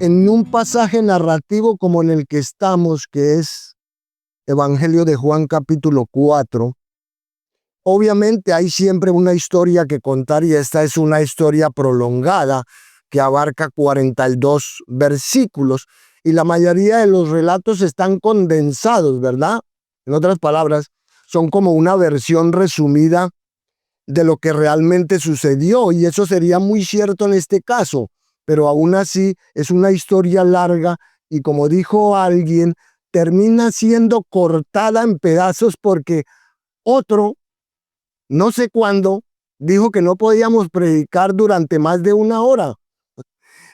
en un pasaje narrativo como en el que estamos, que es Evangelio de Juan capítulo 4, obviamente hay siempre una historia que contar y esta es una historia prolongada que abarca 42 versículos y la mayoría de los relatos están condensados, ¿verdad? En otras palabras, son como una versión resumida de lo que realmente sucedió y eso sería muy cierto en este caso, pero aún así es una historia larga y como dijo alguien, termina siendo cortada en pedazos porque otro, no sé cuándo, dijo que no podíamos predicar durante más de una hora.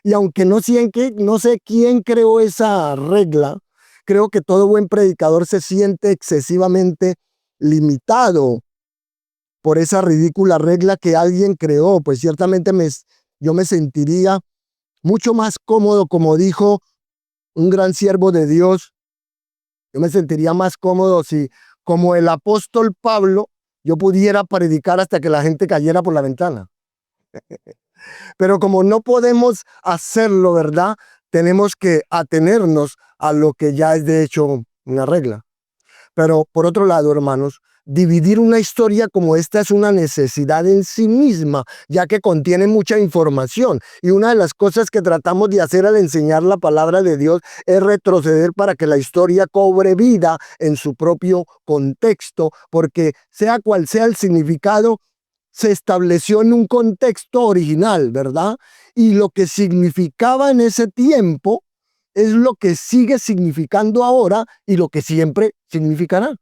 Y aunque no sé quién creó esa regla, creo que todo buen predicador se siente excesivamente limitado por esa ridícula regla que alguien creó, pues ciertamente yo me sentiría mucho más cómodo, como dijo un gran siervo de Dios, yo me sentiría más cómodo si, como el apóstol Pablo, yo pudiera predicar hasta que la gente cayera por la ventana. Pero como no podemos hacerlo, ¿verdad? Tenemos que atenernos a lo que ya es de hecho una regla. Pero por otro lado, hermanos, dividir una historia como esta es una necesidad en sí misma, ya que contiene mucha información. Y una de las cosas que tratamos de hacer al enseñar la palabra de Dios es retroceder para que la historia cobre vida en su propio contexto, porque sea cual sea el significado, se estableció en un contexto original, ¿verdad? Y lo que significaba en ese tiempo es lo que sigue significando ahora y lo que siempre significará.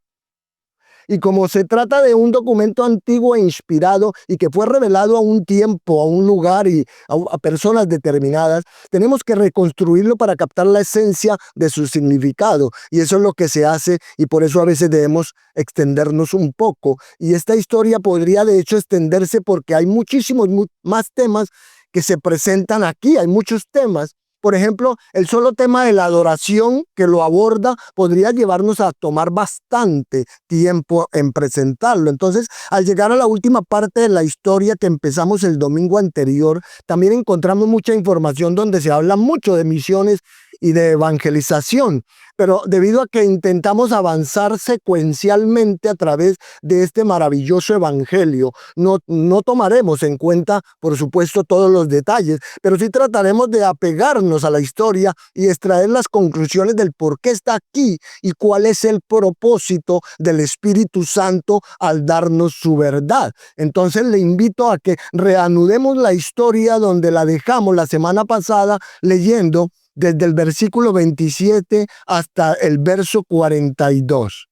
Y como se trata de un documento antiguo e inspirado y que fue revelado a un tiempo, a un lugar y a personas determinadas, tenemos que reconstruirlo para captar la esencia de su significado. Y eso es lo que se hace y por eso a veces debemos extendernos un poco. Y esta historia podría de hecho extenderse porque hay muchísimos más temas que se presentan aquí. Hay muchos temas. Por ejemplo, el solo tema de la adoración que lo aborda podría llevarnos a tomar bastante tiempo en presentarlo. Entonces, al llegar a la última parte de la historia que empezamos el domingo anterior, también encontramos mucha información donde se habla mucho de misiones y de evangelización. Pero debido a que intentamos avanzar secuencialmente a través de este maravilloso evangelio, no tomaremos en cuenta, por supuesto, todos los detalles, pero sí trataremos de apegarnos a la historia y extraer las conclusiones del por qué está aquí y cuál es el propósito del Espíritu Santo al darnos su verdad. Entonces le invito a que reanudemos la historia donde la dejamos la semana pasada leyendo desde el versículo 27 hasta el verso 42.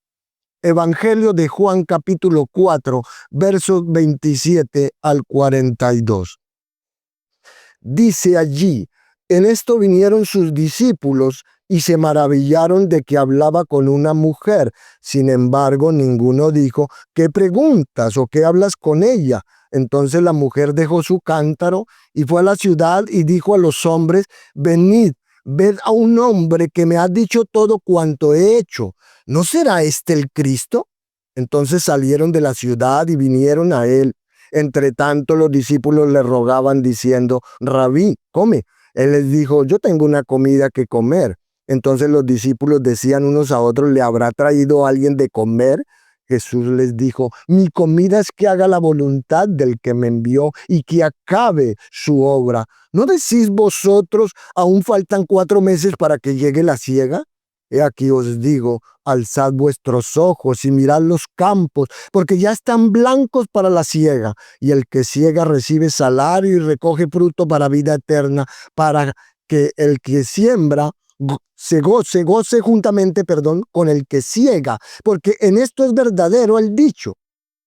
Evangelio de Juan capítulo 4, versos 27 al 42. Dice allí, en esto vinieron sus discípulos y se maravillaron de que hablaba con una mujer. Sin embargo, ninguno dijo, ¿qué preguntas o qué hablas con ella? Entonces la mujer dejó su cántaro y fue a la ciudad y dijo a los hombres, venid, ved a un hombre que me ha dicho todo cuanto he hecho. ¿No será este el Cristo? Entonces salieron de la ciudad y vinieron a él. Entre tanto los discípulos le rogaban diciendo, Rabí, come. Él les dijo, yo tengo una comida que comer. Entonces los discípulos decían unos a otros, ¿le habrá traído alguien de comer? Jesús les dijo, mi comida es que haga la voluntad del que me envió y que acabe su obra. ¿No decís vosotros, aún faltan 4 meses para que llegue la siega? He aquí os digo, alzad vuestros ojos y mirad los campos, porque ya están blancos para la siega, y el que siega recibe salario y recoge fruto para vida eterna, para que el que siembra se goce juntamente, con el que siega, porque en esto es verdadero el dicho.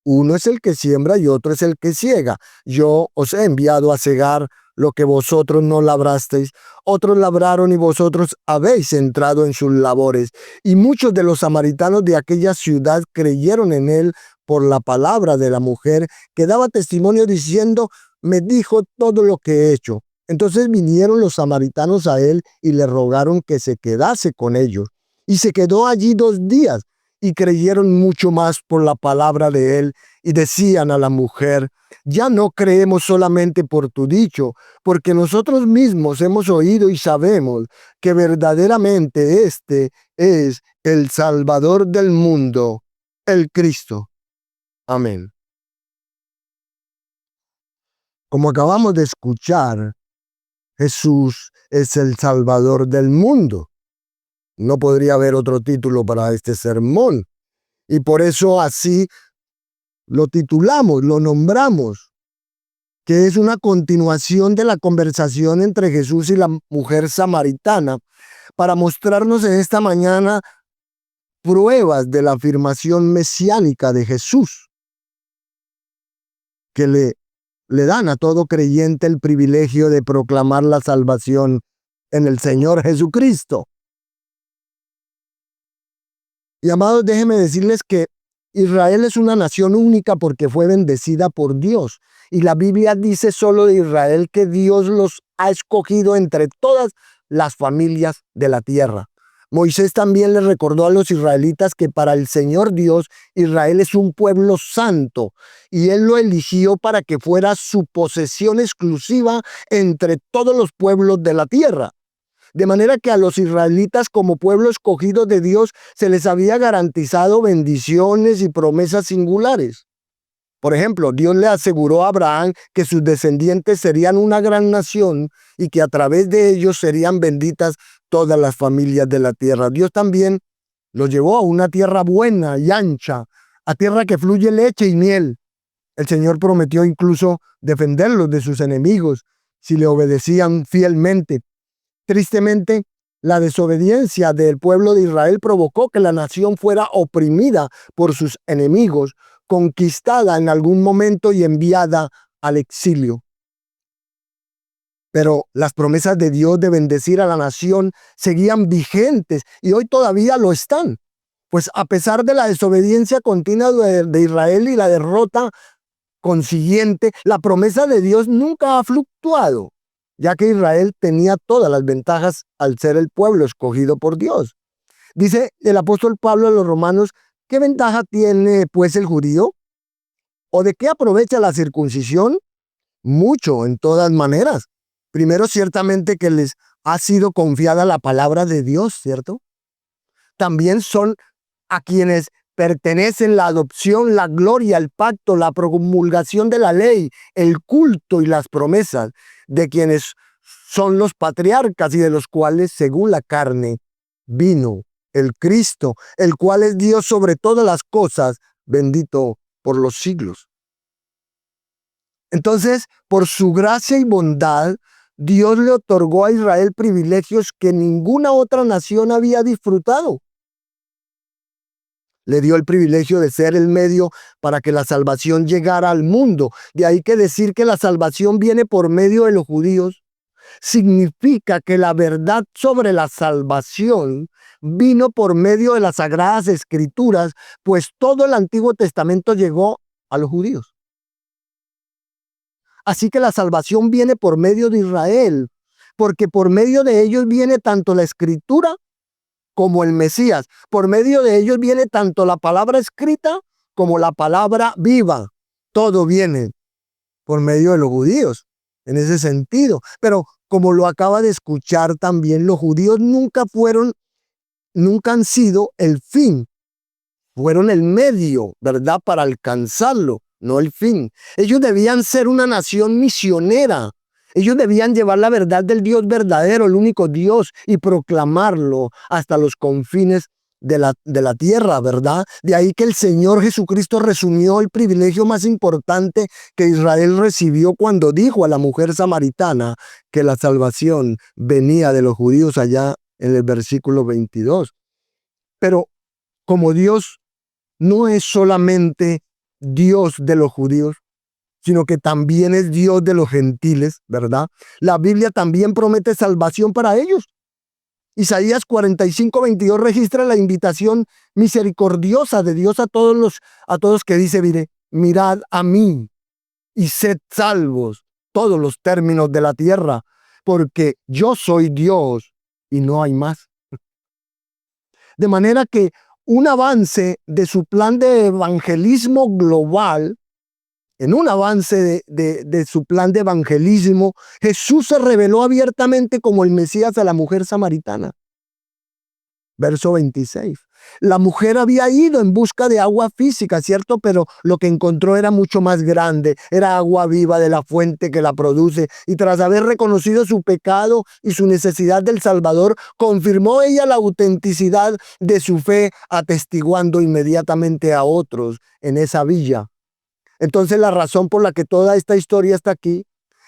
Uno es el que siembra y otro es el que siega. Yo os he enviado a segar lo que vosotros no labrasteis. Otros labraron y vosotros habéis entrado en sus labores. Y muchos de los samaritanos de aquella ciudad creyeron en él por la palabra de la mujer que daba testimonio diciendo, me dijo todo lo que he hecho. Entonces vinieron los samaritanos a él y le rogaron que se quedase con ellos. Y se quedó allí 2 días y creyeron mucho más por la palabra de él y decían a la mujer: ya no creemos solamente por tu dicho, porque nosotros mismos hemos oído y sabemos que verdaderamente este es el Salvador del mundo, el Cristo. Amén. Como acabamos de escuchar, Jesús es el Salvador del mundo. No podría haber otro título para este sermón. Y por eso así lo titulamos, lo nombramos, que es una continuación de la conversación entre Jesús y la mujer samaritana, para mostrarnos en esta mañana pruebas de la afirmación mesiánica de Jesús, que le dan a todo creyente el privilegio de proclamar la salvación en el Señor Jesucristo. Y amados, déjenme decirles que Israel es una nación única porque fue bendecida por Dios. Y la Biblia dice solo de Israel que Dios los ha escogido entre todas las familias de la tierra. Moisés también le recordó a los israelitas que para el Señor Dios, Israel es un pueblo santo y Él lo eligió para que fuera su posesión exclusiva entre todos los pueblos de la tierra. De manera que a los israelitas como pueblo escogido de Dios se les había garantizado bendiciones y promesas singulares. Por ejemplo, Dios le aseguró a Abraham que sus descendientes serían una gran nación y que a través de ellos serían benditas todas las familias de la tierra. Dios también los llevó a una tierra buena y ancha, a tierra que fluye leche y miel. El Señor prometió incluso defenderlos de sus enemigos si le obedecían fielmente. Tristemente, la desobediencia del pueblo de Israel provocó que la nación fuera oprimida por sus enemigos, conquistada en algún momento y enviada al exilio. Pero las promesas de Dios de bendecir a la nación seguían vigentes y hoy todavía lo están. Pues a pesar de la desobediencia continua de Israel y la derrota consiguiente, la promesa de Dios nunca ha fluctuado, ya que Israel tenía todas las ventajas al ser el pueblo escogido por Dios. Dice el apóstol Pablo a los romanos: ¿qué ventaja tiene pues el judío? ¿O de qué aprovecha la circuncisión? Mucho, en todas maneras. Primero, ciertamente que les ha sido confiada la palabra de Dios, ¿cierto? También son a quienes pertenecen la adopción, la gloria, el pacto, la promulgación de la ley, el culto y las promesas de quienes son los patriarcas y de los cuales, según la carne, vino el Cristo, el cual es Dios sobre todas las cosas, bendito por los siglos. Entonces, por su gracia y bondad, Dios le otorgó a Israel privilegios que ninguna otra nación había disfrutado. Le dio el privilegio de ser el medio para que la salvación llegara al mundo. De ahí que decir que la salvación viene por medio de los judíos significa que la verdad sobre la salvación vino por medio de las Sagradas Escrituras, pues todo el Antiguo Testamento llegó a los judíos. Así que la salvación viene por medio de Israel, porque por medio de ellos viene tanto la Escritura como el Mesías. Por medio de ellos viene tanto la palabra escrita como la palabra viva. Todo viene por medio de los judíos, en ese sentido. Pero como lo acaba de escuchar también, los judíos nunca han sido el fin. Fueron el medio, ¿verdad?, para alcanzarlo, no el fin. Ellos debían ser una nación misionera. Ellos debían llevar la verdad del Dios verdadero, el único Dios, y proclamarlo hasta los confines de la tierra, ¿verdad? De ahí que el Señor Jesucristo resumió el privilegio más importante que Israel recibió cuando dijo a la mujer samaritana que la salvación venía de los judíos allá en el versículo 22. Pero como Dios no es solamente Dios de los judíos, sino que también es Dios de los gentiles, ¿verdad? La Biblia también promete salvación para ellos. Isaías 45:22 registra la invitación misericordiosa de Dios a todos que dice: mire, mirad a mí y sed salvos todos los términos de la tierra, porque yo soy Dios y no hay más. De manera que un avance de su plan de evangelismo global en un avance de su plan de evangelismo, Jesús se reveló abiertamente como el Mesías a la mujer samaritana. Verso 26. La mujer había ido en busca de agua física, ¿cierto? Pero lo que encontró era mucho más grande. Era agua viva de la fuente que la produce. Y tras haber reconocido su pecado y su necesidad del Salvador, confirmó ella la autenticidad de su fe, atestiguando inmediatamente a otros en esa villa. Entonces la razón por la que toda esta historia está aquí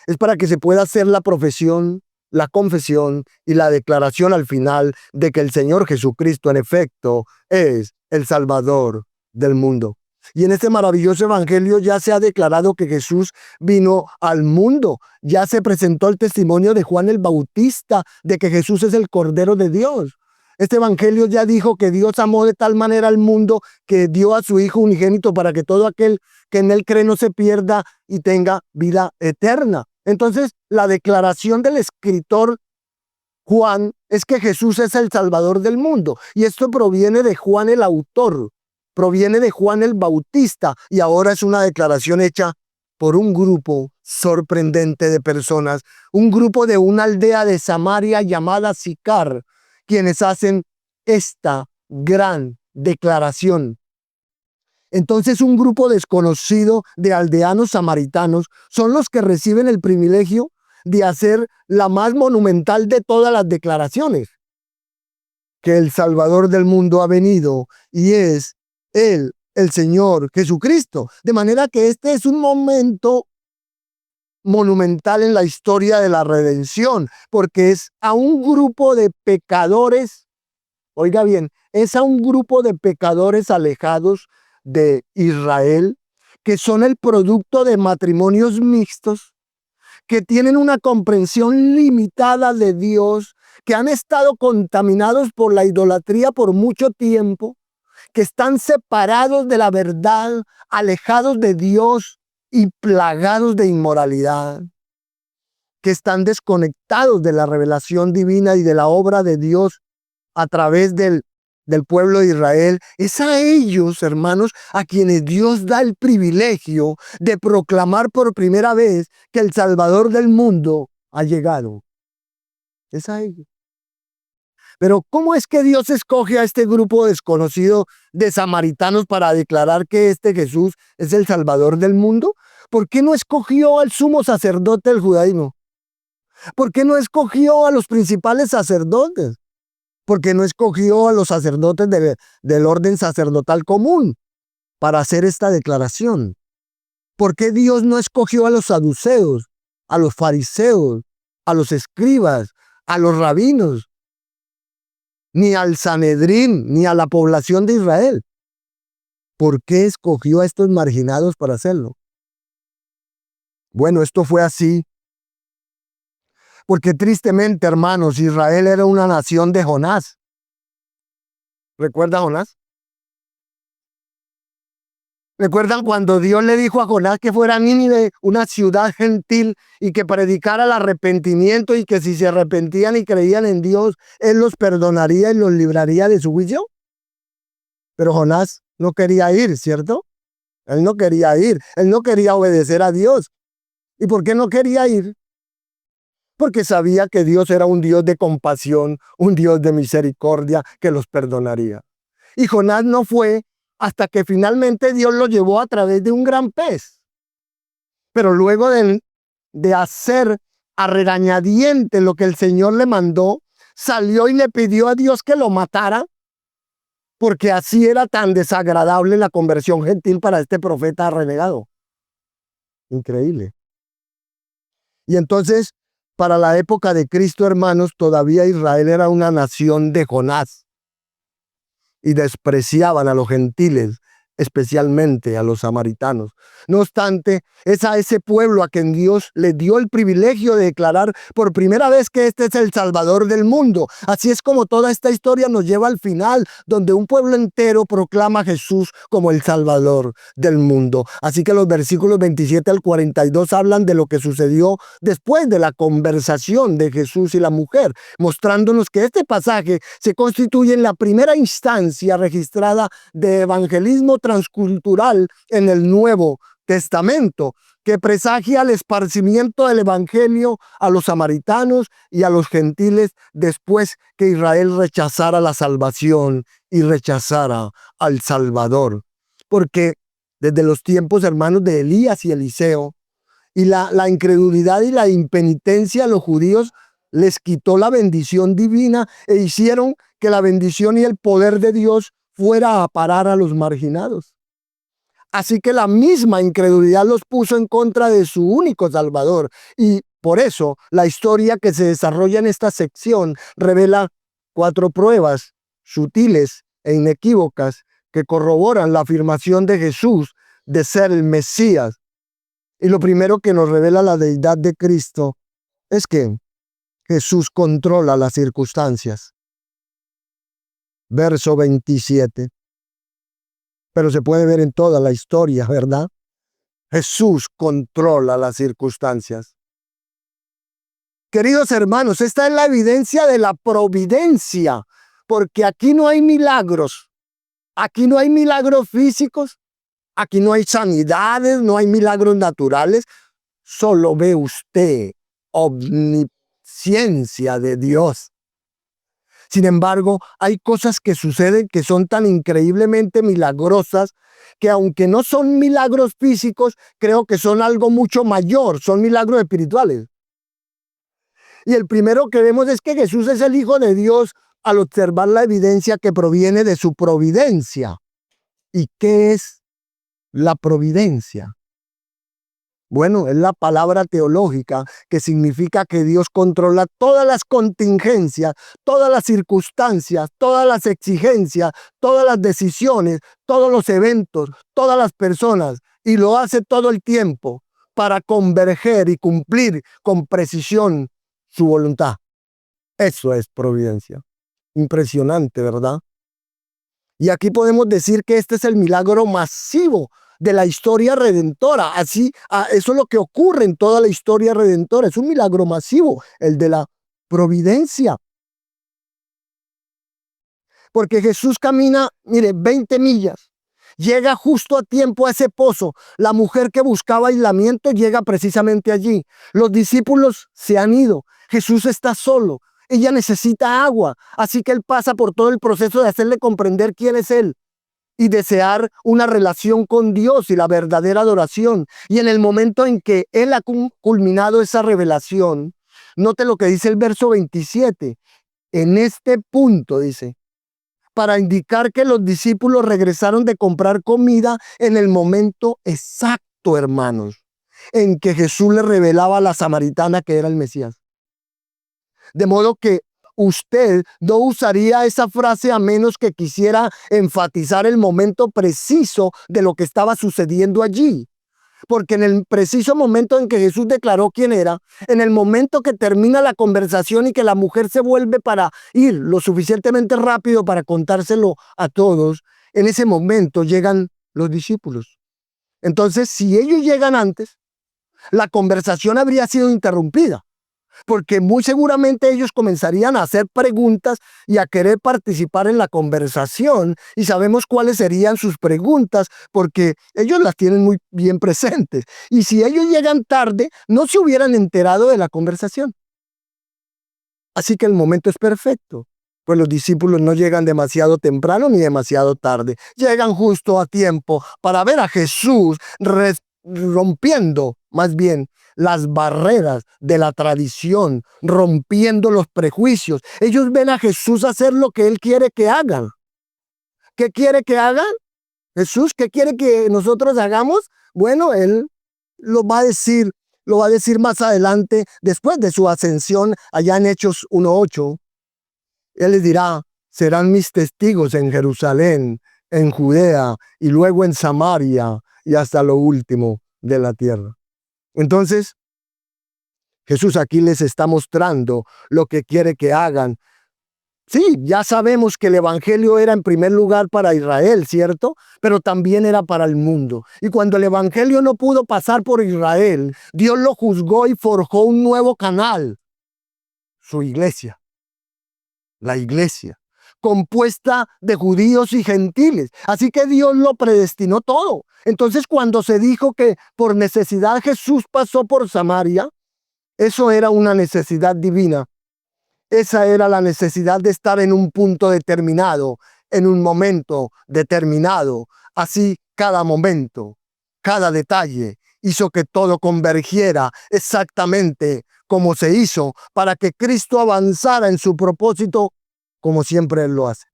es para que se pueda hacer la profesión, la confesión y la declaración al final de que el Señor Jesucristo en efecto es el Salvador del mundo. Y en este maravilloso evangelio ya se ha declarado que Jesús vino al mundo. Ya se presentó el testimonio de Juan el Bautista de que Jesús es el Cordero de Dios. Este evangelio ya dijo que Dios amó de tal manera al mundo que dio a su Hijo unigénito para que todo aquel que en él cree no se pierda y tenga vida eterna. Entonces, la declaración del escritor Juan es que Jesús es el Salvador del mundo. Y esto proviene de Juan el autor, proviene de Juan el Bautista. Y ahora es una declaración hecha por un grupo sorprendente de personas, un grupo de una aldea de Samaria llamada Sicar, quienes hacen esta gran declaración. Entonces un grupo desconocido de aldeanos samaritanos son los que reciben el privilegio de hacer la más monumental de todas las declaraciones, que el Salvador del mundo ha venido y es Él, el Señor Jesucristo. De manera que este es un momento monumental en la historia de la redención, porque es a un grupo de pecadores, oiga bien, es a un grupo de pecadores alejados de Israel, que son el producto de matrimonios mixtos, que tienen una comprensión limitada de Dios, que han estado contaminados por la idolatría por mucho tiempo, que están separados de la verdad, alejados de Dios y plagados de inmoralidad, que están desconectados de la revelación divina y de la obra de Dios a través del pueblo de Israel. Es a ellos, hermanos, a quienes Dios da el privilegio de proclamar por primera vez que el Salvador del mundo ha llegado. Es a ellos. Pero ¿cómo es que Dios escoge a este grupo desconocido de samaritanos para declarar que este Jesús es el Salvador del mundo? ¿Por qué no escogió al sumo sacerdote del judaísmo? ¿Por qué no escogió a los principales sacerdotes? Porque no escogió a los sacerdotes del orden sacerdotal común para hacer esta declaración. ¿Por qué Dios no escogió a los saduceos, a los fariseos, a los escribas, a los rabinos, ni al Sanedrín, ni a la población de Israel? ¿Por qué escogió a estos marginados para hacerlo? Bueno, esto fue así porque tristemente, hermanos, Israel era una nación de Jonás. ¿Recuerda a Jonás? ¿Recuerdan cuando Dios le dijo a Jonás que fuera a Nínive, una ciudad gentil, y que predicara el arrepentimiento y que si se arrepentían y creían en Dios, Él los perdonaría y los libraría de su juicio? Pero Jonás no quería ir, ¿cierto? Él no quería ir, él no quería obedecer a Dios. ¿Y por qué no quería ir? Porque sabía que Dios era un Dios de compasión, un Dios de misericordia que los perdonaría. Y Jonás no fue hasta que finalmente Dios lo llevó a través de un gran pez. Pero luego de hacer a regañadientes lo que el Señor le mandó, salió y le pidió a Dios que lo matara, porque así era tan desagradable la conversión gentil para este profeta renegado. Increíble. Y entonces, para la época de Cristo, hermanos, todavía Israel era una nación de Jonás y despreciaban a los gentiles, especialmente a los samaritanos. No obstante, es a ese pueblo a quien Dios le dio el privilegio de declarar por primera vez que este es el Salvador del mundo. Así es como toda esta historia nos lleva al final, donde un pueblo entero proclama a Jesús como el Salvador del mundo. Así que los versículos 27 al 42 hablan de lo que sucedió después de la conversación de Jesús y la mujer, mostrándonos que este pasaje se constituye en la primera instancia registrada de evangelismo transcultural en el Nuevo Testamento, que presagia el esparcimiento del evangelio a los samaritanos y a los gentiles después que Israel rechazara la salvación y rechazara al Salvador. Porque desde los tiempos, hermanos, de Elías y Eliseo, y la incredulidad y la impenitencia a los judíos les quitó la bendición divina e hicieron que la bendición y el poder de Dios fuera a parar a los marginados. Así que la misma incredulidad los puso en contra de su único Salvador. Y por eso la historia que se desarrolla en esta sección revela 4 pruebas sutiles e inequívocas que corroboran la afirmación de Jesús de ser el Mesías. Y lo primero que nos revela la deidad de Cristo es que Jesús controla las circunstancias. Verso 27. Pero se puede ver en toda la historia, ¿verdad? Jesús controla las circunstancias. Queridos hermanos, esta es la evidencia de la providencia, porque aquí no hay milagros. Aquí no hay milagros físicos, aquí no hay sanidades, no hay milagros naturales. Solo ve usted omnisciencia de Dios. Sin embargo, hay cosas que suceden que son tan increíblemente milagrosas que aunque no son milagros físicos, creo que son algo mucho mayor, son milagros espirituales. Y el primero que vemos es que Jesús es el Hijo de Dios al observar la evidencia que proviene de su providencia. ¿Y qué es la providencia? Bueno, es la palabra teológica que significa que Dios controla todas las contingencias, todas las circunstancias, todas las exigencias, todas las decisiones, todos los eventos, todas las personas, y lo hace todo el tiempo para converger y cumplir con precisión su voluntad. Eso es providencia. Impresionante, ¿verdad? Y aquí podemos decir que este es el milagro masivo de la historia redentora. Así, eso es lo que ocurre en toda la historia redentora. Es un milagro masivo, el de la providencia. Porque Jesús camina, mire, 20 millas. Llega justo a tiempo a ese pozo. La mujer que buscaba aislamiento llega precisamente allí. Los discípulos se han ido. Jesús está solo. Ella necesita agua. Así que él pasa por todo el proceso de hacerle comprender quién es él y desear una relación con Dios y la verdadera adoración. Y en el momento en que él ha culminado esa revelación, note lo que dice el verso 27. En este punto, dice, para indicar que los discípulos regresaron de comprar comida en el momento exacto, hermanos, en que Jesús le revelaba a la samaritana que era el Mesías. De modo que usted no usaría esa frase a menos que quisiera enfatizar el momento preciso de lo que estaba sucediendo allí. Porque en el preciso momento en que Jesús declaró quién era, en el momento que termina la conversación y que la mujer se vuelve para ir lo suficientemente rápido para contárselo a todos, en ese momento llegan los discípulos. Entonces, si ellos llegan antes, la conversación habría sido interrumpida, porque muy seguramente ellos comenzarían a hacer preguntas y a querer participar en la conversación, y sabemos cuáles serían sus preguntas porque ellos las tienen muy bien presentes. Y si ellos llegan tarde, no se hubieran enterado de la conversación. Así que el momento es perfecto, pues los discípulos no llegan demasiado temprano ni demasiado tarde. Llegan justo a tiempo para ver a Jesús rompiendo, más bien, las barreras de la tradición, rompiendo los prejuicios. Ellos ven a Jesús hacer lo que Él quiere que hagan. ¿Qué quiere que hagan? Jesús, ¿qué quiere que nosotros hagamos? Bueno, Él lo va a decir más adelante, después de su ascensión, allá en Hechos 1:8. Él les dirá, serán mis testigos en Jerusalén, en Judea y luego en Samaria y hasta lo último de la tierra. Entonces, Jesús aquí les está mostrando lo que quiere que hagan. Sí, ya sabemos que el evangelio era en primer lugar para Israel, ¿cierto? Pero también era para el mundo. Y cuando el evangelio no pudo pasar por Israel, Dios lo juzgó y forjó un nuevo canal, su iglesia. La iglesia. compuesta de judíos y gentiles. Así que Dios lo predestinó todo. Entonces, cuando se dijo que por necesidad Jesús pasó por Samaria, eso era una necesidad divina. Esa era la necesidad de estar en un punto determinado, en un momento determinado. Así, cada momento, cada detalle hizo que todo convergiera exactamente como se hizo para que Cristo avanzara en su propósito como siempre Él lo hace.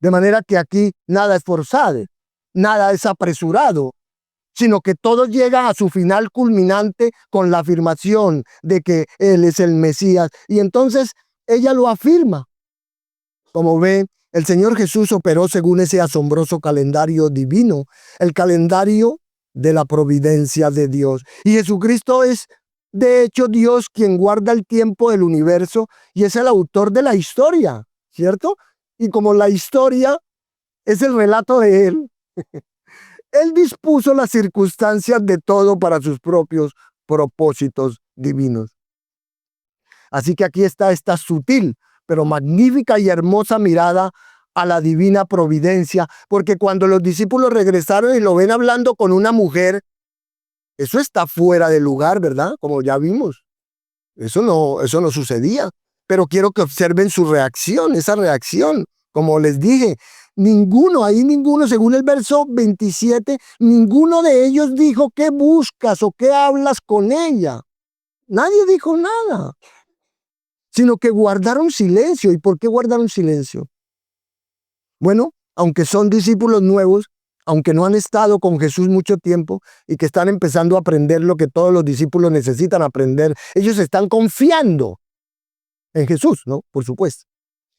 De manera que aquí nada es forzado, nada es apresurado, sino que todo llega a su final culminante con la afirmación de que Él es el Mesías. Y entonces ella lo afirma. Como ve, el Señor Jesús operó según ese asombroso calendario divino, el calendario de la providencia de Dios. Y Jesucristo es, de hecho, Dios quien guarda el tiempo del universo y es el autor de la historia, ¿cierto? Y como la historia es el relato de Él, Él dispuso las circunstancias de todo para sus propios propósitos divinos. Así que aquí está esta sutil, pero magnífica y hermosa mirada a la divina providencia, porque cuando los discípulos regresaron y lo ven hablando con una mujer, eso está fuera de lugar, ¿verdad? Como ya vimos. Eso no sucedía. Pero quiero que observen su reacción, esa reacción. Como les dije, ninguno, según el verso 27, ninguno de ellos dijo, ¿qué buscas o qué hablas con ella? Nadie dijo nada, sino que guardaron silencio. ¿Y por qué guardaron silencio? Bueno, aunque son discípulos nuevos, aunque no han estado con Jesús mucho tiempo y que están empezando a aprender lo que todos los discípulos necesitan aprender, ellos están confiando en Jesús, ¿no? Por supuesto.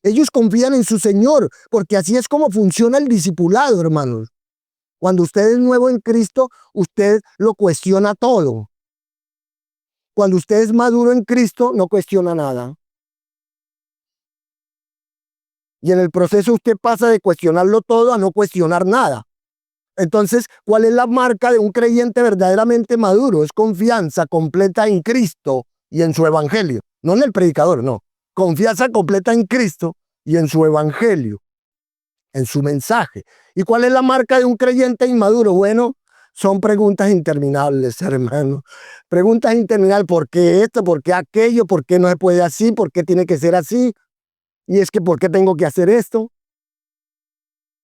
Ellos confían en su Señor, porque así es como funciona el discipulado, hermanos. Cuando usted es nuevo en Cristo, usted lo cuestiona todo. Cuando usted es maduro en Cristo, no cuestiona nada. Y en el proceso usted pasa de cuestionarlo todo a no cuestionar nada. Entonces, ¿cuál es la marca de un creyente verdaderamente maduro? Es confianza completa en Cristo y en su evangelio. No en el predicador, no. Confianza completa en Cristo y en su evangelio, en su mensaje. ¿Y cuál es la marca de un creyente inmaduro? Bueno, son preguntas interminables, hermano. Preguntas interminables. ¿Por qué esto? ¿Por qué aquello? ¿Por qué no se puede así? ¿Por qué tiene que ser así? Y es que ¿por qué tengo que hacer esto?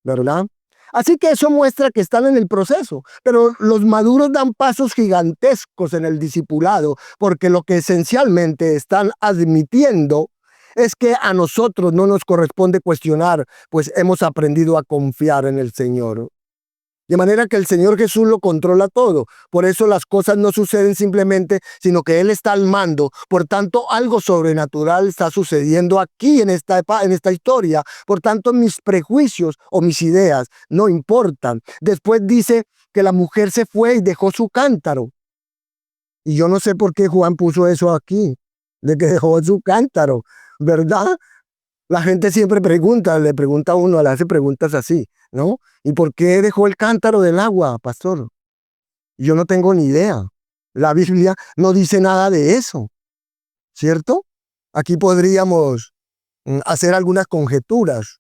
¿Verdad? Así que eso muestra que están en el proceso, pero los maduros dan pasos gigantescos en el discipulado, porque lo que esencialmente están admitiendo es que a nosotros no nos corresponde cuestionar, pues hemos aprendido a confiar en el Señor. De manera que el Señor Jesús lo controla todo. Por eso las cosas no suceden simplemente, sino que Él está al mando. Por tanto, algo sobrenatural está sucediendo aquí en esta historia. Por tanto, mis prejuicios o mis ideas no importan. Después dice que la mujer se fue y dejó su cántaro. Y yo no sé por qué Juan puso eso aquí, de que dejó su cántaro, ¿verdad? La gente siempre pregunta, le pregunta a uno, le hace preguntas así, ¿no? ¿Y por qué dejó el cántaro del agua, pastor? Yo no tengo ni idea. La Biblia no dice nada de eso, ¿cierto? Aquí podríamos hacer algunas conjeturas.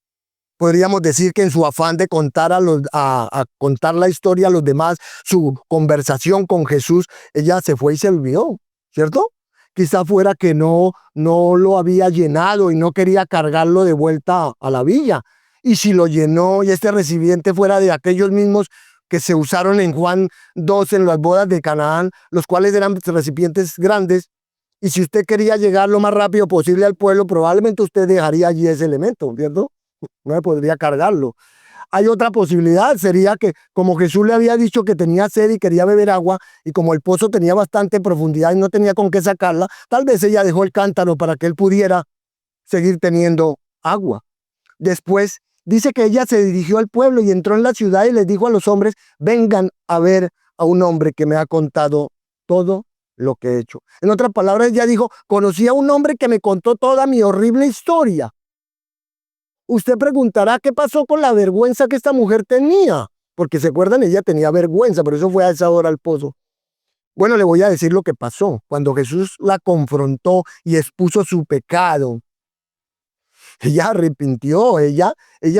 Podríamos decir que en su afán de contar a contar la historia a los demás, su conversación con Jesús, ella se fue y se olvidó, ¿cierto? Quizá fuera que no lo había llenado y no quería cargarlo de vuelta a la villa. Y si lo llenó y este recipiente fuera de aquellos mismos que se usaron en Juan 2 en las bodas de Canaán, los cuales eran recipientes grandes, y si usted quería llegar lo más rápido posible al pueblo, probablemente usted dejaría allí ese elemento, ¿cierto? No podría cargarlo. Hay otra posibilidad, sería que como Jesús le había dicho que tenía sed y quería beber agua, y como el pozo tenía bastante profundidad y no tenía con qué sacarla, tal vez ella dejó el cántaro para que él pudiera seguir teniendo agua. Después dice que ella se dirigió al pueblo y entró en la ciudad y les dijo a los hombres, vengan a ver a un hombre que me ha contado todo lo que he hecho. En otras palabras, ella dijo, conocí a un hombre que me contó toda mi horrible historia. Usted preguntará qué pasó con la vergüenza que esta mujer tenía, porque se acuerdan, ella tenía vergüenza, por eso fue a esa hora al pozo. Bueno, le voy a decir lo que pasó. Cuando Jesús la confrontó y expuso su pecado, Ella arrepintió, ella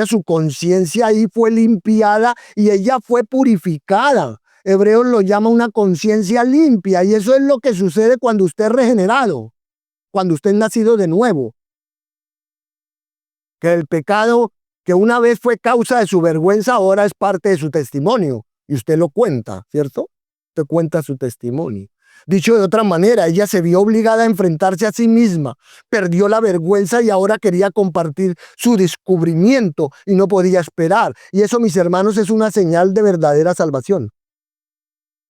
su conciencia ahí fue limpiada y ella fue purificada. Hebreos lo llama una conciencia limpia y eso es lo que sucede cuando usted es regenerado, cuando usted es nacido de nuevo. Que el pecado que una vez fue causa de su vergüenza ahora es parte de su testimonio y usted lo cuenta, ¿cierto? Usted cuenta su testimonio. Dicho de otra manera, ella se vio obligada a enfrentarse a sí misma, perdió la vergüenza y ahora quería compartir su descubrimiento y no podía esperar. Y eso, mis hermanos, es una señal de verdadera salvación.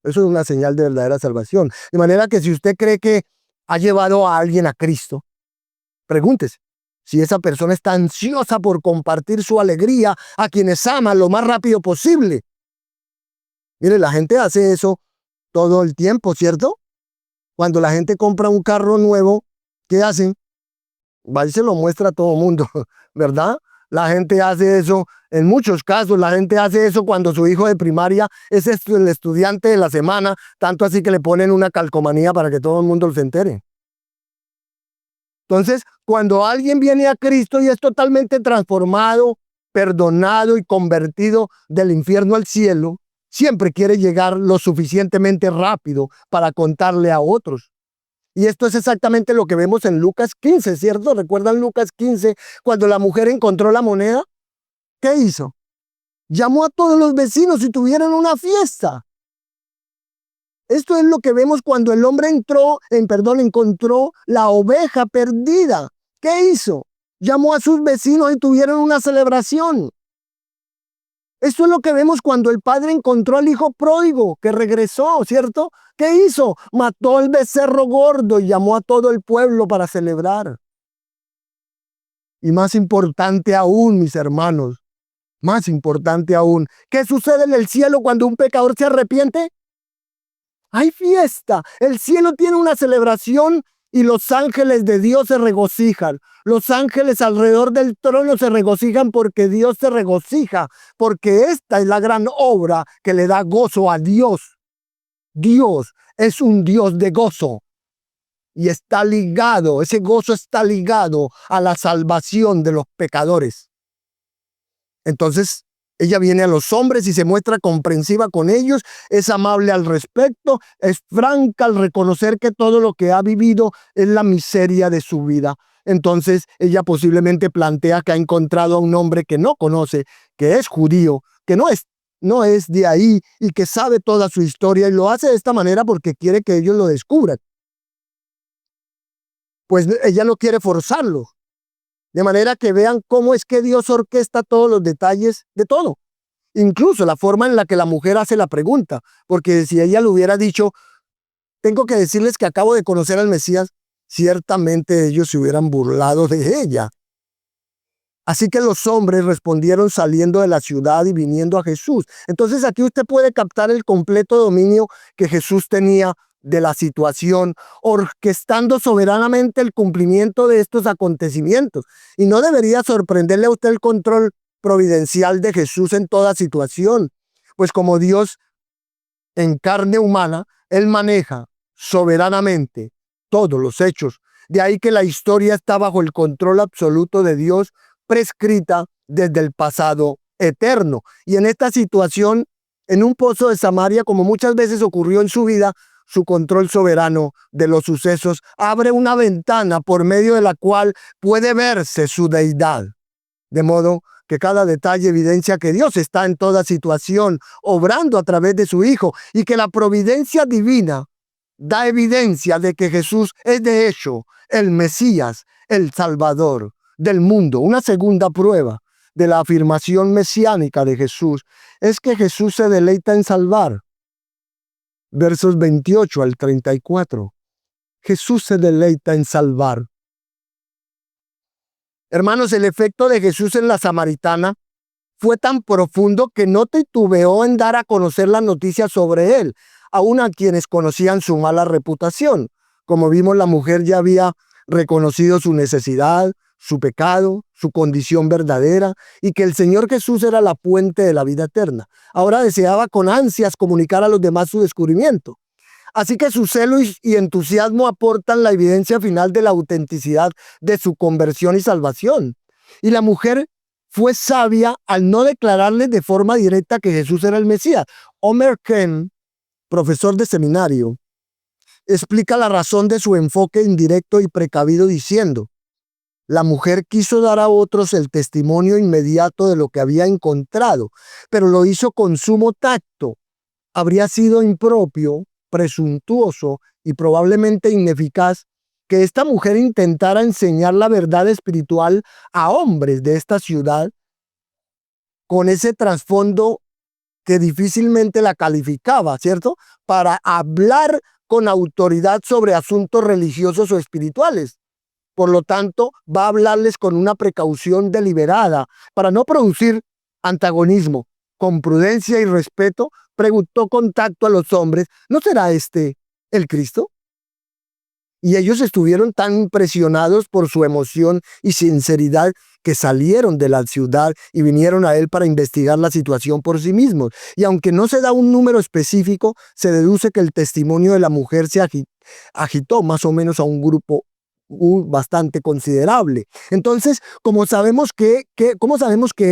Eso es una señal de verdadera salvación. De manera que si usted cree que ha llevado a alguien a Cristo, pregúntese si esa persona está ansiosa por compartir su alegría a quienes ama lo más rápido posible. Mire, la gente hace eso todo el tiempo, ¿cierto? Cuando la gente compra un carro nuevo, ¿qué hacen? Va y se lo muestra a todo el mundo, ¿verdad? La gente hace eso, en muchos casos, la gente hace eso cuando su hijo de primaria es el estudiante de la semana, tanto así que le ponen una calcomanía para que todo el mundo se entere. Entonces, cuando alguien viene a Cristo y es totalmente transformado, perdonado y convertido del infierno al cielo, siempre quiere llegar lo suficientemente rápido para contarle a otros. Y esto es exactamente lo que vemos en Lucas 15, ¿cierto? ¿Recuerdan Lucas 15? Cuando la mujer encontró la moneda, ¿qué hizo? Llamó a todos los vecinos y tuvieron una fiesta. Esto es lo que vemos cuando el hombre encontró la oveja perdida. ¿Qué hizo? Llamó a sus vecinos y tuvieron una celebración. Esto es lo que vemos cuando el padre encontró al hijo pródigo que regresó, ¿cierto? ¿Qué hizo? Mató al becerro gordo y llamó a todo el pueblo para celebrar. Y más importante aún, mis hermanos, más importante aún, ¿qué sucede en el cielo cuando un pecador se arrepiente? Hay fiesta. El cielo tiene una celebración y los ángeles de Dios se regocijan. Los ángeles alrededor del trono se regocijan porque Dios se regocija, porque esta es la gran obra que le da gozo a Dios. Dios es un Dios de gozo y está ligado, ese gozo está ligado a la salvación de los pecadores. Entonces, ella viene a los hombres y se muestra comprensiva con ellos, es amable al respecto, es franca al reconocer que todo lo que ha vivido es la miseria de su vida. Entonces, ella posiblemente plantea que ha encontrado a un hombre que no conoce, que es judío, que no es de ahí y que sabe toda su historia y lo hace de esta manera porque quiere que ellos lo descubran. Pues ella no quiere forzarlo. De manera que vean cómo es que Dios orquesta todos los detalles de todo. Incluso la forma en la que la mujer hace la pregunta. Porque si ella le hubiera dicho, tengo que decirles que acabo de conocer al Mesías, ciertamente ellos se hubieran burlado de ella. Así que los hombres respondieron saliendo de la ciudad y viniendo a Jesús. Entonces aquí usted puede captar el completo dominio que Jesús tenía de la situación, orquestando soberanamente el cumplimiento de estos acontecimientos. Y no debería sorprenderle a usted el control providencial de Jesús en toda situación, pues como Dios en carne humana, Él maneja soberanamente todos los hechos. De ahí que la historia está bajo el control absoluto de Dios, prescrita desde el pasado eterno. Y en esta situación, en un pozo de Samaria, como muchas veces ocurrió en su vida, su control soberano de los sucesos abre una ventana por medio de la cual puede verse su deidad. De modo que cada detalle evidencia que Dios está en toda situación, obrando a través de su Hijo, y que la providencia divina da evidencia de que Jesús es de hecho el Mesías, el Salvador del mundo. Una segunda prueba de la afirmación mesiánica de Jesús es que Jesús se deleita en salvar. Versos 28 al 34. Jesús se deleita en salvar. Hermanos, el efecto de Jesús en la samaritana fue tan profundo que no titubeó en dar a conocer la noticia sobre él, aun a quienes conocían su mala reputación. Como vimos, la mujer ya había reconocido su necesidad, su pecado, su condición verdadera, y que el Señor Jesús era la fuente de la vida eterna. Ahora deseaba con ansias comunicar a los demás su descubrimiento. Así que su celo y entusiasmo aportan la evidencia final de la autenticidad de su conversión y salvación. Y la mujer fue sabia al no declararle de forma directa que Jesús era el Mesías. Omer Ken, profesor de seminario, explica la razón de su enfoque indirecto y precavido diciendo: la mujer quiso dar a otros el testimonio inmediato de lo que había encontrado, pero lo hizo con sumo tacto. Habría sido impropio, presuntuoso y probablemente ineficaz que esta mujer intentara enseñar la verdad espiritual a hombres de esta ciudad con ese trasfondo que difícilmente la calificaba, ¿cierto? Para hablar con autoridad sobre asuntos religiosos o espirituales. Por lo tanto, va a hablarles con una precaución deliberada para no producir antagonismo. Con prudencia y respeto, preguntó con tacto a los hombres: ¿no será este el Cristo? Y ellos estuvieron tan impresionados por su emoción y sinceridad que salieron de la ciudad y vinieron a él para investigar la situación por sí mismos. Y aunque no se da un número específico, se deduce que el testimonio de la mujer se agitó más o menos a un grupo bastante considerable. Entonces, ¿cómo sabemos que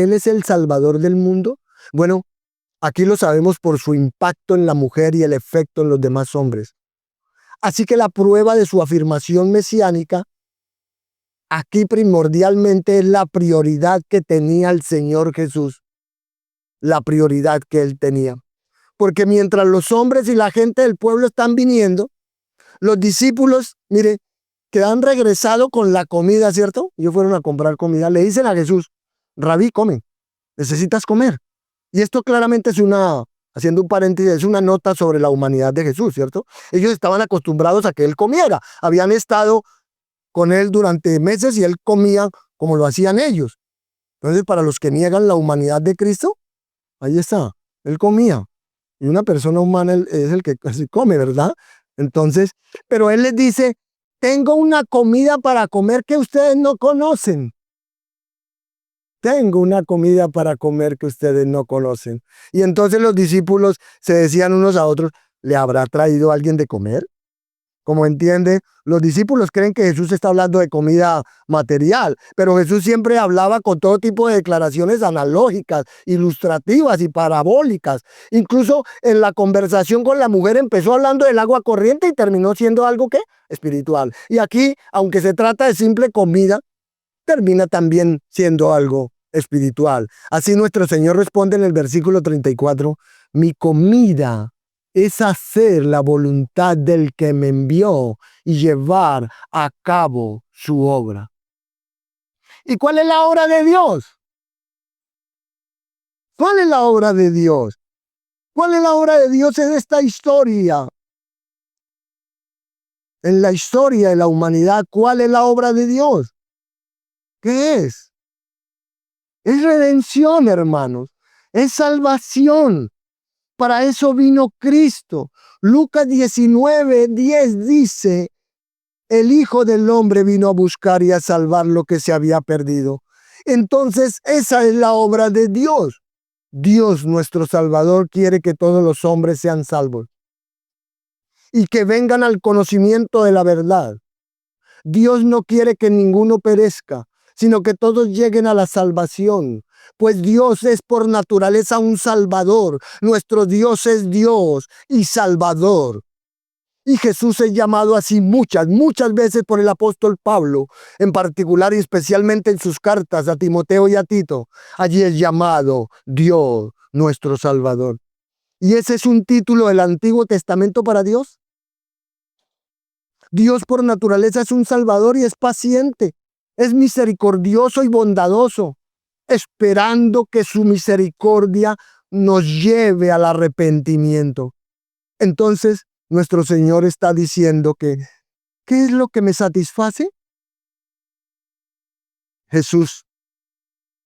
Él es el Salvador del mundo? Bueno, aquí lo sabemos por su impacto en la mujer y el efecto en los demás hombres. Así que la prueba de su afirmación mesiánica aquí primordialmente es la prioridad que tenía el Señor Jesús, la prioridad que Él tenía. Porque mientras los hombres y la gente del pueblo están viniendo, los discípulos, mire, que han regresado con la comida, ¿cierto? Ellos fueron a comprar comida, le dicen a Jesús: Rabí, come, necesitas comer. Y esto claramente es haciendo un paréntesis, es una nota sobre la humanidad de Jesús, ¿cierto? Ellos estaban acostumbrados a que Él comiera, habían estado con Él durante meses y Él comía como lo hacían ellos. Entonces, para los que niegan la humanidad de Cristo, ahí está, Él comía. Y una persona humana es el que casi come, ¿verdad? Entonces, pero Él les dice: tengo una comida para comer que ustedes no conocen. Tengo una comida para comer que ustedes no conocen. Y entonces los discípulos se decían unos a otros: ¿le habrá traído alguien de comer? Como entiende, los discípulos creen que Jesús está hablando de comida material, pero Jesús siempre hablaba con todo tipo de declaraciones analógicas, ilustrativas y parabólicas. Incluso en la conversación con la mujer empezó hablando del agua corriente y terminó siendo algo ¿qué? Espiritual. Y aquí, aunque se trata de simple comida, termina también siendo algo espiritual. Así nuestro Señor responde en el versículo 34: mi comida es hacer la voluntad del que me envió y llevar a cabo su obra. ¿Y cuál es la obra de Dios? ¿Cuál es la obra de Dios? ¿Cuál es la obra de Dios en esta historia? En la historia de la humanidad, ¿cuál es la obra de Dios? ¿Qué es? Es redención, hermanos. Es salvación. Para eso vino Cristo. Lucas 19:10 dice: el Hijo del Hombre vino a buscar y a salvar lo que se había perdido. Entonces, esa es la obra de Dios. Dios, nuestro Salvador, quiere que todos los hombres sean salvos y que vengan al conocimiento de la verdad. Dios no quiere que ninguno perezca, sino que todos lleguen a la salvación. Pues Dios es por naturaleza un Salvador. Nuestro Dios es Dios y Salvador. Y Jesús es llamado así muchas veces por el apóstol Pablo, en particular y especialmente en sus cartas a Timoteo y a Tito. Allí es llamado Dios, nuestro Salvador. ¿Y ese es un título del Antiguo Testamento para Dios? Dios por naturaleza es un Salvador y es paciente, es misericordioso y bondadoso, esperando que su misericordia nos lleve al arrepentimiento. Entonces, nuestro Señor está diciendo que, ¿qué es lo que me satisface? Jesús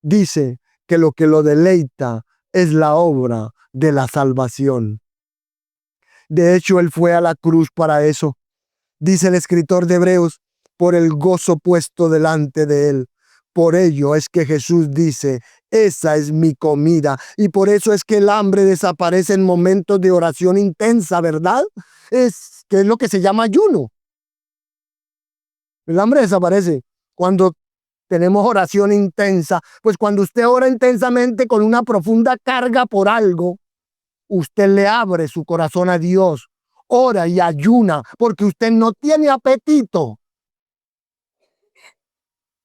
dice que lo que lo deleita es la obra de la salvación. De hecho, Él fue a la cruz para eso. Dice el escritor de Hebreos: por el gozo puesto delante de Él. Por ello es que Jesús dice: esa es mi comida. Y por eso es que el hambre desaparece en momentos de oración intensa, ¿verdad? Que es lo que se llama ayuno. El hambre desaparece cuando tenemos oración intensa. Pues cuando usted ora intensamente con una profunda carga por algo, usted le abre su corazón a Dios, ora y ayuna, porque usted no tiene apetito.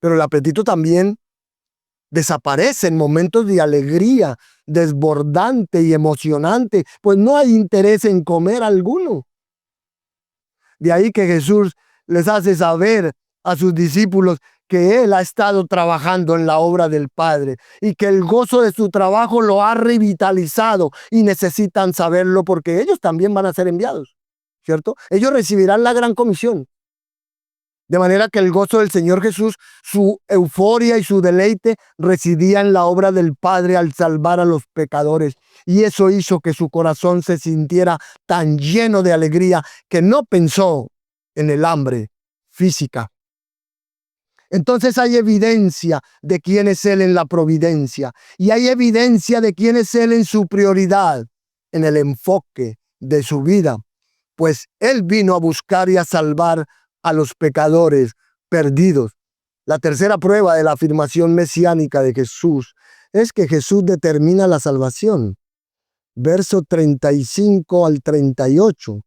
Pero el apetito también desaparece en momentos de alegría desbordante y emocionante, pues no hay interés en comer alguno. De ahí que Jesús les hace saber a sus discípulos que Él ha estado trabajando en la obra del Padre y que el gozo de su trabajo lo ha revitalizado y necesitan saberlo porque ellos también van a ser enviados, ¿cierto? Ellos recibirán la gran comisión. De manera que el gozo del Señor Jesús, su euforia y su deleite residía en la obra del Padre al salvar a los pecadores. Y eso hizo que su corazón se sintiera tan lleno de alegría que no pensó en el hambre física. Entonces hay evidencia de quién es Él en la providencia y hay evidencia de quién es Él en su prioridad, en el enfoque de su vida. Pues Él vino a buscar y a salvar a los pecadores perdidos. La tercera prueba de la afirmación mesiánica de Jesús es que Jesús determina la salvación. Verso 35 al 38.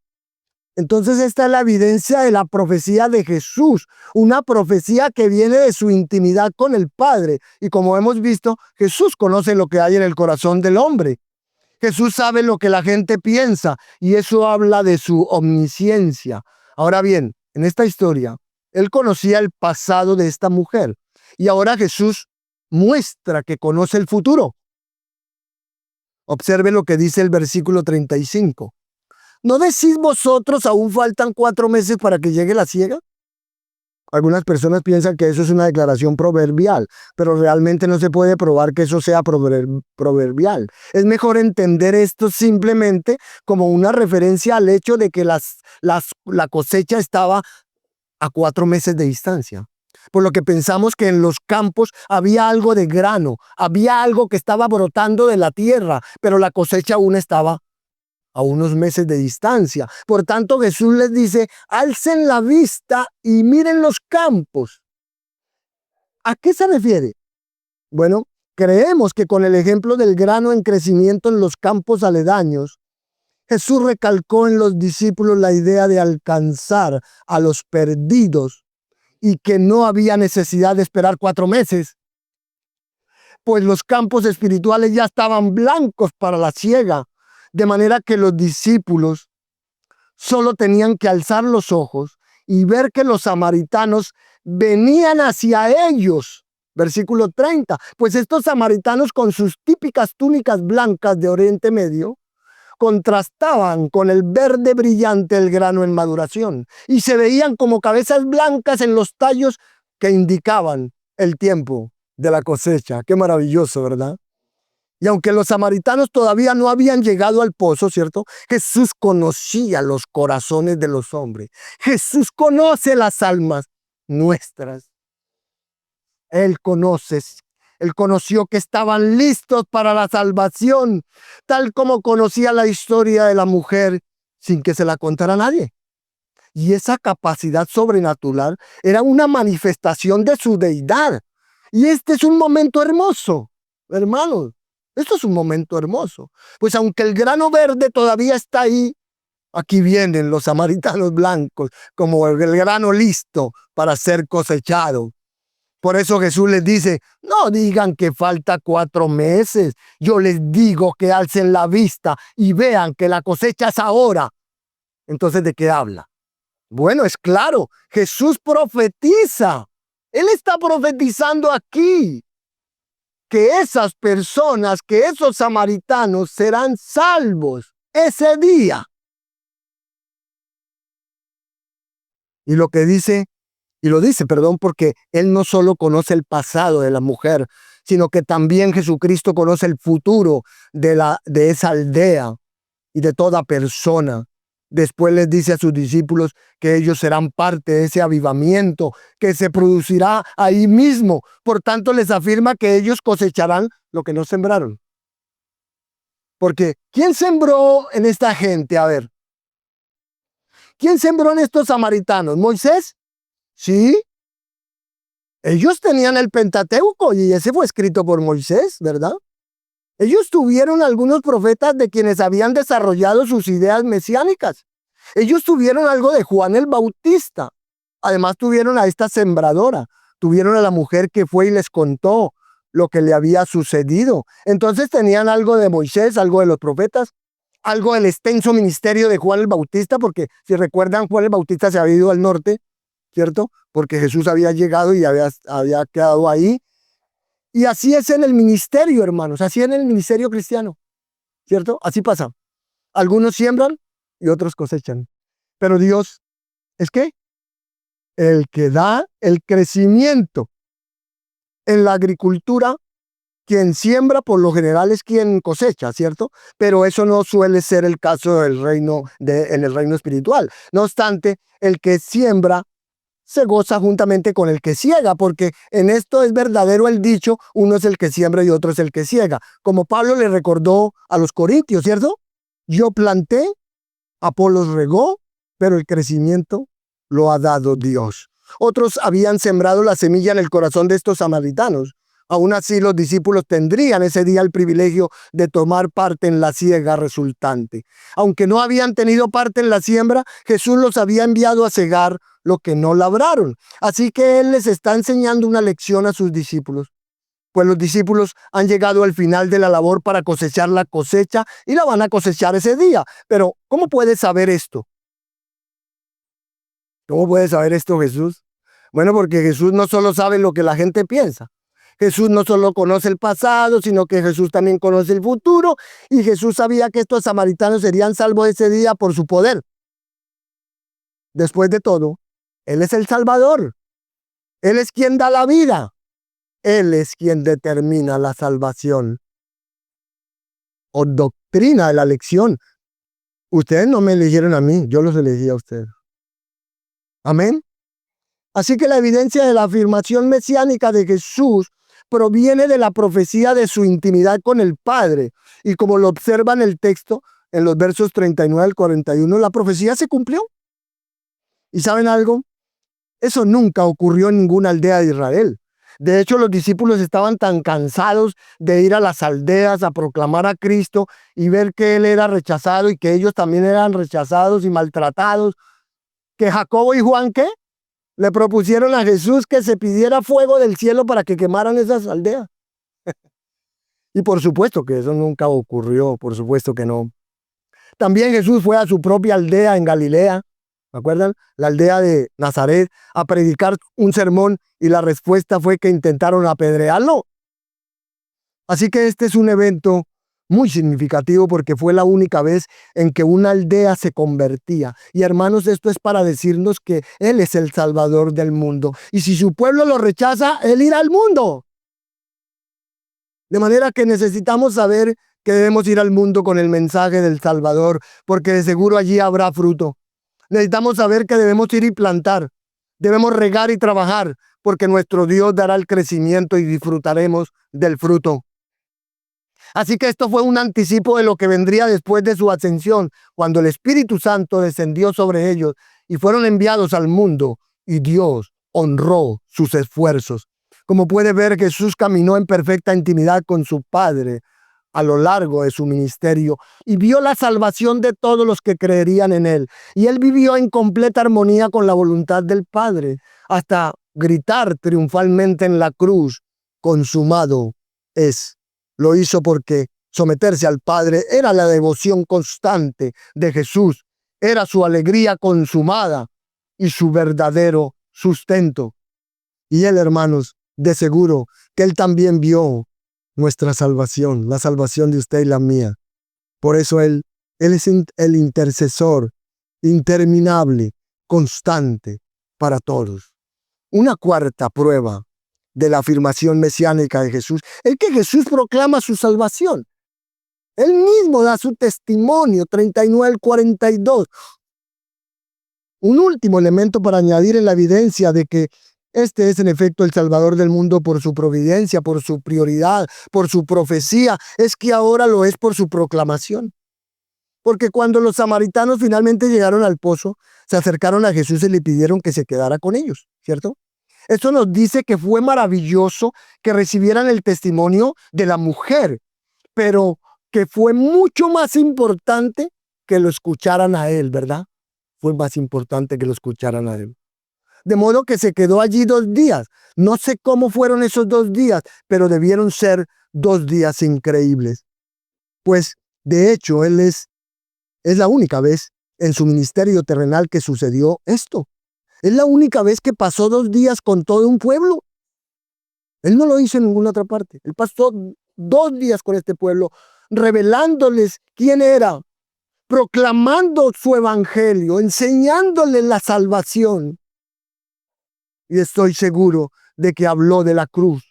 Entonces esta es la evidencia de la profecía de Jesús, una profecía que viene de su intimidad con el Padre. Y como hemos visto, Jesús conoce lo que hay en el corazón del hombre. Jesús sabe lo que la gente piensa y eso habla de su omnisciencia. Ahora bien, en esta historia, Él conocía el pasado de esta mujer y ahora Jesús muestra que conoce el futuro. Observe lo que dice el versículo 35. ¿No decís vosotros aún faltan 4 meses para que llegue la siega? Algunas personas piensan que eso es una declaración proverbial, pero realmente no se puede probar que eso sea proverbial. Es mejor entender esto simplemente como una referencia al hecho de que la cosecha estaba a 4 meses de distancia. Por lo que pensamos que en los campos había algo de grano, había algo que estaba brotando de la tierra, pero la cosecha aún estaba a unos meses de distancia. Por tanto, Jesús les dice, alcen la vista y miren los campos. ¿A qué se refiere? Bueno, creemos que con el ejemplo del grano en crecimiento en los campos aledaños, Jesús recalcó en los discípulos la idea de alcanzar a los perdidos y que no había necesidad de esperar 4 meses, pues los campos espirituales ya estaban blancos para la siega, de manera que los discípulos solo tenían que alzar los ojos y ver que los samaritanos venían hacia ellos. Versículo 30. Pues estos samaritanos con sus típicas túnicas blancas de Oriente Medio contrastaban con el verde brillante del grano en maduración y se veían como cabezas blancas en los tallos que indicaban el tiempo de la cosecha. Qué maravilloso, ¿verdad? Y aunque los samaritanos todavía no habían llegado al pozo, ¿cierto? Jesús conocía los corazones de los hombres. Jesús conoce las almas nuestras. Él conoció que estaban listos para la salvación, tal como conocía la historia de la mujer sin que se la contara a nadie. Y esa capacidad sobrenatural era una manifestación de su deidad. Y este es un momento hermoso, hermanos. Esto es un momento hermoso. Pues aunque el grano verde todavía está ahí, aquí vienen los samaritanos blancos como el grano listo para ser cosechado. Por eso Jesús les dice, no digan que falta 4 meses. Yo les digo que alcen la vista y vean que la cosecha es ahora. Entonces, ¿de qué habla? Bueno, es claro, Jesús profetiza. Él está profetizando aquí que esas personas, que esos samaritanos serán salvos ese día. Y lo dice, porque Él no solo conoce el pasado de la mujer, sino que también Jesucristo conoce el futuro de esa aldea y de toda persona. Después les dice a sus discípulos que ellos serán parte de ese avivamiento que se producirá ahí mismo. Por tanto, les afirma que ellos cosecharán lo que no sembraron. Porque, ¿quién sembró en esta gente? A ver, ¿quién sembró en estos samaritanos? ¿Moisés? Sí. Ellos tenían el Pentateuco y ese fue escrito por Moisés, ¿verdad? Ellos tuvieron algunos profetas de quienes habían desarrollado sus ideas mesiánicas. Ellos tuvieron algo de Juan el Bautista. Además tuvieron a esta sembradora. Tuvieron a la mujer que fue y les contó lo que le había sucedido. Entonces tenían algo de Moisés, algo de los profetas, algo del extenso ministerio de Juan el Bautista, porque si recuerdan, Juan el Bautista se había ido al norte, ¿cierto? Porque Jesús había llegado y había quedado ahí. Y así es en el ministerio, hermanos, así en el ministerio cristiano, ¿cierto? Así pasa. Algunos siembran y otros cosechan. Pero Dios es ¿qué? El que da el crecimiento. En la agricultura, quien siembra por lo general es quien cosecha, ¿cierto? Pero eso no suele ser el caso del en el reino espiritual. No obstante, el que siembra se goza juntamente con el que ciega, porque en esto es verdadero el dicho, uno es el que siembra y otro es el que ciega. Como Pablo le recordó a los corintios, ¿cierto? Yo planté, Apolos regó, pero el crecimiento lo ha dado Dios. Otros habían sembrado la semilla en el corazón de estos samaritanos. Aún así, los discípulos tendrían ese día el privilegio de tomar parte en la siega resultante. Aunque no habían tenido parte en la siembra, Jesús los había enviado a cegar lo que no labraron. Así que Él les está enseñando una lección a sus discípulos. Pues los discípulos han llegado al final de la labor para cosechar la cosecha y la van a cosechar ese día. Pero, ¿cómo puedes saber esto? ¿Cómo puede saber esto Jesús? Bueno, porque Jesús no solo sabe lo que la gente piensa. Jesús no solo conoce el pasado, sino que Jesús también conoce el futuro. Y Jesús sabía que estos samaritanos serían salvos ese día por su poder. Después de todo, Él es el Salvador. Él es quien da la vida. Él es quien determina la salvación o doctrina de la elección. Ustedes no me eligieron a mí, yo los elegí a ustedes. Amén. Así que la evidencia de la afirmación mesiánica de Jesús proviene de la profecía de su intimidad con el Padre. Y como lo observa en el texto, en los versos 39 al 41, la profecía se cumplió. ¿Y saben algo? Eso nunca ocurrió en ninguna aldea de Israel. De hecho, los discípulos estaban tan cansados de ir a las aldeas a proclamar a Cristo y ver que Él era rechazado y que ellos también eran rechazados y maltratados, que Jacobo y Juan, ¿qué? Le propusieron a Jesús que se pidiera fuego del cielo para que quemaran esas aldeas. Y por supuesto que eso nunca ocurrió, por supuesto que no. También Jesús fue a su propia aldea en Galilea, ¿me acuerdan? La aldea de Nazaret, a predicar un sermón y la respuesta fue que intentaron apedrearlo. Así que este es un evento muy significativo porque fue la única vez en que una aldea se convertía. Y hermanos, esto es para decirnos que Él es el Salvador del mundo. Y si su pueblo lo rechaza, Él irá al mundo. De manera que necesitamos saber que debemos ir al mundo con el mensaje del Salvador, porque de seguro allí habrá fruto. Necesitamos saber que debemos ir y plantar. Debemos regar y trabajar, porque nuestro Dios dará el crecimiento y disfrutaremos del fruto. Así que esto fue un anticipo de lo que vendría después de su ascensión, cuando el Espíritu Santo descendió sobre ellos y fueron enviados al mundo, y Dios honró sus esfuerzos. Como puede ver, Jesús caminó en perfecta intimidad con su Padre a lo largo de su ministerio y vio la salvación de todos los que creerían en Él. Y Él vivió en completa armonía con la voluntad del Padre, hasta gritar triunfalmente en la cruz, consumado es. Lo hizo porque someterse al Padre era la devoción constante de Jesús, era su alegría consumada y su verdadero sustento. Y Él, hermanos, de seguro que Él también vio nuestra salvación, la salvación de usted y la mía. Por eso Él es el intercesor interminable, constante para todos. Una cuarta prueba de la afirmación mesiánica de Jesús es que Jesús proclama su salvación. Él mismo da su testimonio, 39 al 42. Un último elemento para añadir en la evidencia de que este es en efecto el Salvador del mundo por su providencia, por su prioridad, por su profecía, es que ahora lo es por su proclamación. Porque cuando los samaritanos finalmente llegaron al pozo, se acercaron a Jesús y le pidieron que se quedara con ellos, ¿cierto? Eso nos dice que fue maravilloso que recibieran el testimonio de la mujer, pero que fue mucho más importante que lo escucharan a él, ¿verdad? Fue más importante que lo escucharan a él. De modo que se quedó allí 2 días. No sé cómo fueron esos 2 días, pero debieron ser 2 días increíbles. Pues, de hecho, es la única vez en su ministerio terrenal que sucedió esto. Es la única vez que pasó 2 días con todo un pueblo. Él no lo hizo en ninguna otra parte. Él pasó 2 días con este pueblo, revelándoles quién era, proclamando su evangelio, enseñándoles la salvación. Y estoy seguro de que habló de la cruz,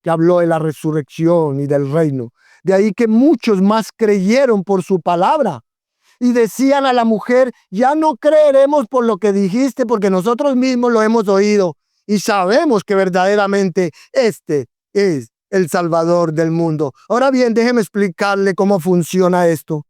que habló de la resurrección y del reino. De ahí que muchos más creyeron por su palabra. Y decían a la mujer, ya no creeremos por lo que dijiste, porque nosotros mismos lo hemos oído y sabemos que verdaderamente este es el Salvador del mundo. Ahora bien, déjeme explicarle cómo funciona esto.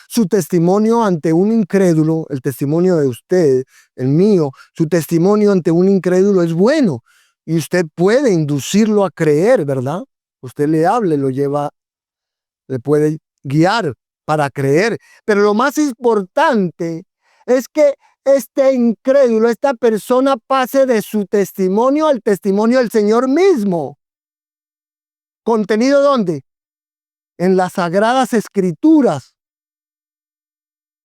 Su testimonio ante un incrédulo, el testimonio de usted, el mío, su testimonio ante un incrédulo es bueno y usted puede inducirlo a creer, ¿verdad? Usted le hable, lo lleva, le puede guiar para creer. Pero lo más importante es que este incrédulo, esta persona pase de su testimonio al testimonio del Señor mismo. ¿Contenido dónde? En las Sagradas Escrituras.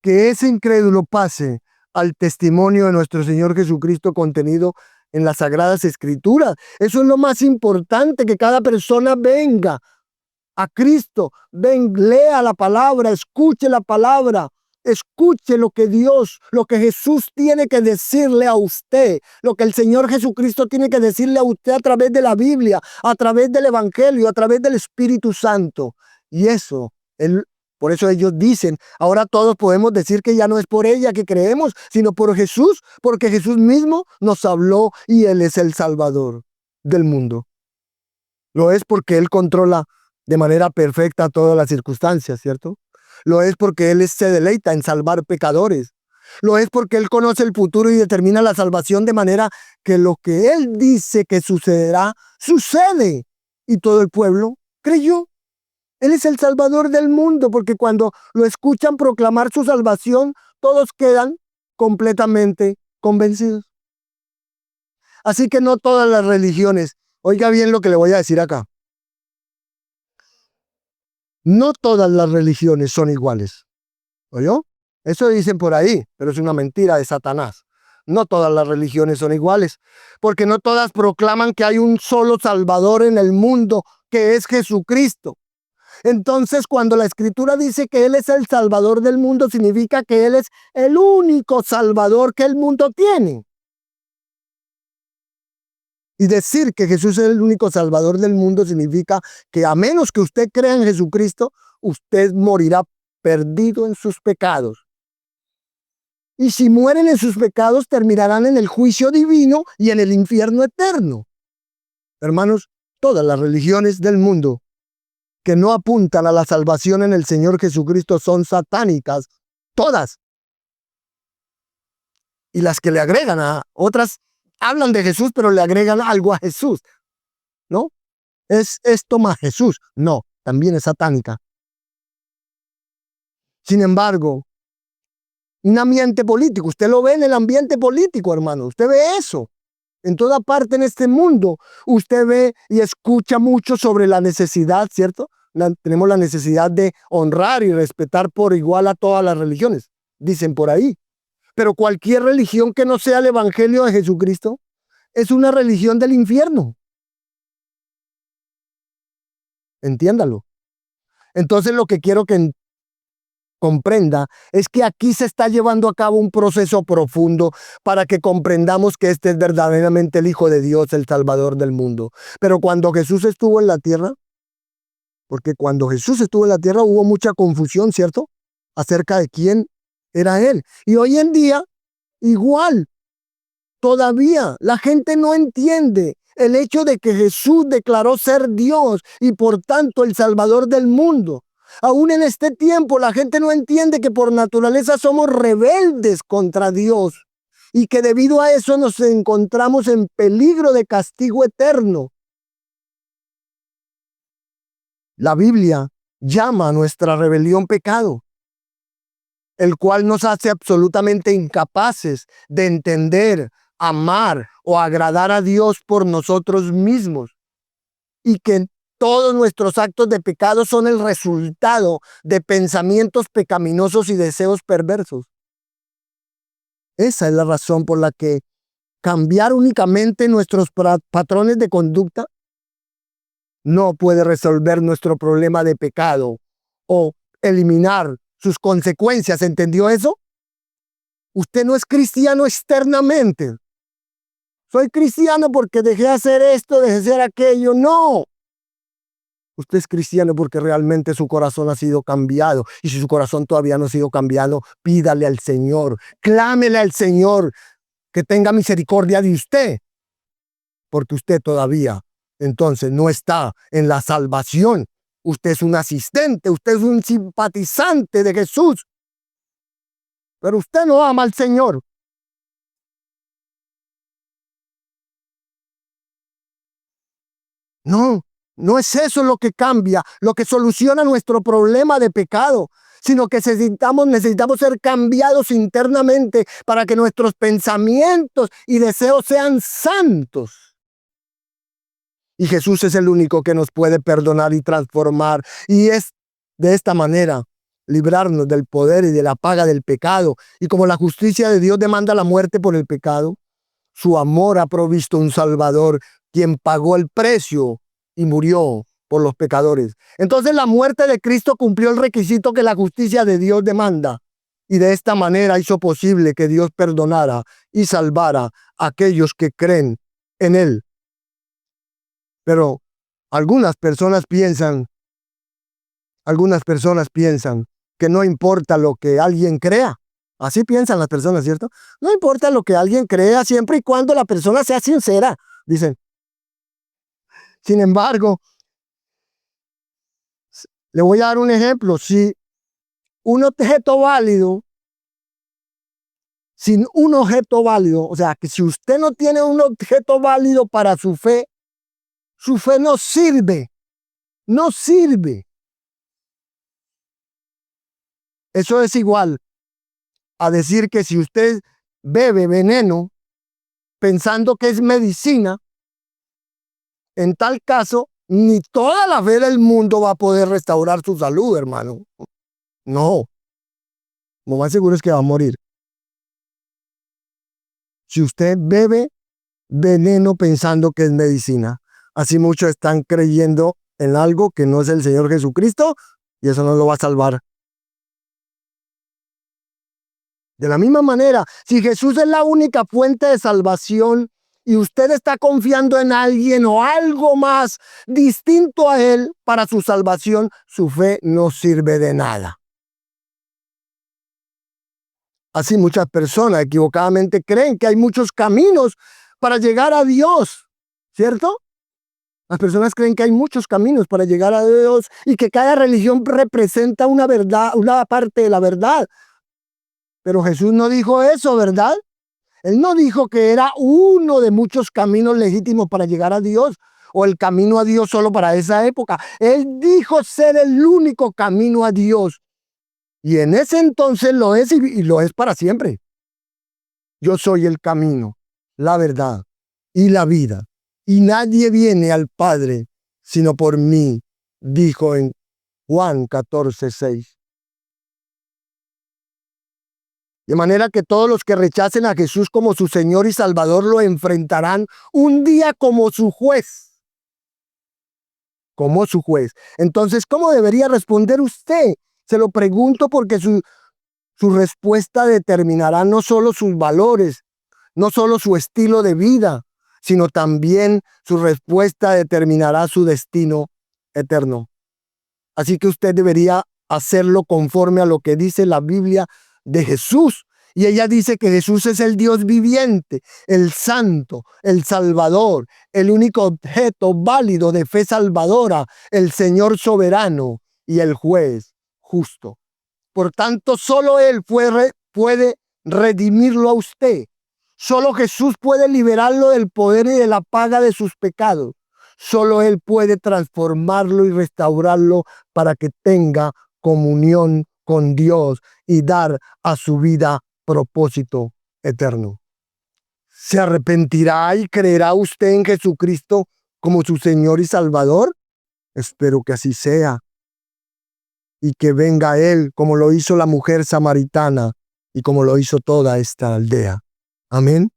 Que ese incrédulo pase al testimonio de nuestro Señor Jesucristo contenido en las Sagradas Escrituras. Eso es lo más importante, que cada persona venga a Cristo, lea la palabra, escuche la palabra, escuche lo que Dios, lo que Jesús tiene que decirle a usted, lo que el Señor Jesucristo tiene que decirle a usted a través de la Biblia, a través del Evangelio, a través del Espíritu Santo. Y eso, por eso ellos dicen, ahora todos podemos decir que ya no es por ella que creemos, sino por Jesús, porque Jesús mismo nos habló y Él es el Salvador del mundo. Lo es porque Él controla de manera perfecta todas las circunstancias, ¿cierto? Lo es porque Él se deleita en salvar pecadores. Lo es porque Él conoce el futuro y determina la salvación de manera que lo que Él dice que sucederá, sucede. Y todo el pueblo creyó. Él es el Salvador del mundo, porque cuando lo escuchan proclamar su salvación, todos quedan completamente convencidos. Así que no todas las religiones, oiga bien lo que le voy a decir acá, no todas las religiones son iguales. ¿Oyó? Eso dicen por ahí, pero es una mentira de Satanás. No todas las religiones son iguales, porque no todas proclaman que hay un solo Salvador en el mundo, que es Jesucristo. Entonces, cuando la Escritura dice que Él es el Salvador del mundo, significa que Él es el único Salvador que el mundo tiene. Y decir que Jesús es el único Salvador del mundo significa que a menos que usted crea en Jesucristo, usted morirá perdido en sus pecados. Y si mueren en sus pecados, terminarán en el juicio divino y en el infierno eterno. Hermanos, todas las religiones del mundo que no apuntan a la salvación en el Señor Jesucristo son satánicas, todas. Y las que le agregan a otras, hablan de Jesús, pero le agregan algo a Jesús, ¿no? ¿Es esto más Jesús? No, también es satánica. Sin embargo, un ambiente político, usted lo ve en el ambiente político, hermano, usted ve eso. En toda parte en este mundo, usted ve y escucha mucho sobre la necesidad, ¿cierto? Tenemos la necesidad de honrar y respetar por igual a todas las religiones, dicen por ahí. Pero cualquier religión que no sea el Evangelio de Jesucristo es una religión del infierno. Entiéndalo. Entonces lo que quiero que comprenda es que aquí se está llevando a cabo un proceso profundo para que comprendamos que este es verdaderamente el Hijo de Dios, el Salvador del mundo. Pero cuando Jesús estuvo en la tierra, porque cuando Jesús estuvo en la tierra hubo mucha confusión, ¿cierto? Acerca de quién era Él. Y hoy en día, igual, todavía la gente no entiende el hecho de que Jesús declaró ser Dios y por tanto el Salvador del mundo. Aún en este tiempo la gente no entiende que por naturaleza somos rebeldes contra Dios. y que debido a eso nos encontramos en peligro de castigo eterno. La Biblia llama a nuestra rebelión pecado, el cual nos hace absolutamente incapaces de entender, amar o agradar a Dios por nosotros mismos, y que todos nuestros actos de pecado son el resultado de pensamientos pecaminosos y deseos perversos. Esa es la razón por la que cambiar únicamente nuestros patrones de conducta no puede resolver nuestro problema de pecado o eliminar sus consecuencias. ¿Entendió eso? Usted no es cristiano externamente. Soy cristiano porque dejé de hacer esto, dejé de hacer aquello. No. Usted es cristiano porque realmente su corazón ha sido cambiado. Y si su corazón todavía no ha sido cambiado, pídale al Señor, clámele al Señor que tenga misericordia de usted. Porque usted todavía, entonces, no está en la salvación. Usted es un asistente, usted es un simpatizante de Jesús. Pero usted no ama al Señor. No, no es eso lo que cambia, lo que soluciona nuestro problema de pecado, sino que necesitamos ser cambiados internamente para que nuestros pensamientos y deseos sean santos. Y Jesús es el único que nos puede perdonar y transformar. Y es de esta manera librarnos del poder y de la paga del pecado. Y como la justicia de Dios demanda la muerte por el pecado, su amor ha provisto un Salvador, quien pagó el precio y murió por los pecadores. Entonces la muerte de Cristo cumplió el requisito que la justicia de Dios demanda. Y de esta manera hizo posible que Dios perdonara y salvara a aquellos que creen en Él. Pero algunas personas piensan que no importa lo que alguien crea. Así piensan las personas, ¿cierto? No importa lo que alguien crea siempre y cuando la persona sea sincera, dicen. Sin embargo, le voy a dar un ejemplo. Si un objeto válido, sin un objeto válido, o sea, que si usted no tiene un objeto válido para su fe no sirve. No sirve. Eso es igual a decir que si usted bebe veneno pensando que es medicina, en tal caso, ni toda la fe del mundo va a poder restaurar su salud, hermano. No, lo más seguro es que va a morir. Si usted bebe veneno pensando que es medicina, así muchos están creyendo en algo que no es el Señor Jesucristo y eso no lo va a salvar. De la misma manera, si Jesús es la única fuente de salvación y usted está confiando en alguien o algo más distinto a Él para su salvación, su fe no sirve de nada. Así muchas personas equivocadamente creen que hay muchos caminos para llegar a Dios, ¿cierto? Las personas creen que hay muchos caminos para llegar a Dios y que cada religión representa una verdad, una parte de la verdad. Pero Jesús no dijo eso, ¿verdad? Él no dijo que era uno de muchos caminos legítimos para llegar a Dios o el camino a Dios solo para esa época. Él dijo ser el único camino a Dios. Y en ese entonces lo es y lo es para siempre. Yo soy el camino, la verdad y la vida. Y nadie viene al Padre sino por mí, dijo en Juan 14:6. De manera que todos los que rechacen a Jesús como su Señor y Salvador lo enfrentarán un día como su juez. Como su juez. Entonces, ¿cómo debería responder usted? Se lo pregunto porque su respuesta determinará no solo sus valores, no solo su estilo de vida, sino también su respuesta determinará su destino eterno. Así que usted debería hacerlo conforme a lo que dice la Biblia de Jesús. Y ella dice que Jesús es el Dios viviente, el santo, el salvador, el único objeto válido de fe salvadora, el Señor soberano y el juez justo. Por tanto, solo Él puede redimirlo a usted. Solo Jesús puede liberarlo del poder y de la paga de sus pecados. Solo Él puede transformarlo y restaurarlo para que tenga comunión con Dios y dar a su vida propósito eterno. ¿Se arrepentirá y creerá usted en Jesucristo como su Señor y Salvador? Espero que así sea. Y que venga Él como lo hizo la mujer samaritana y como lo hizo toda esta aldea. Amén.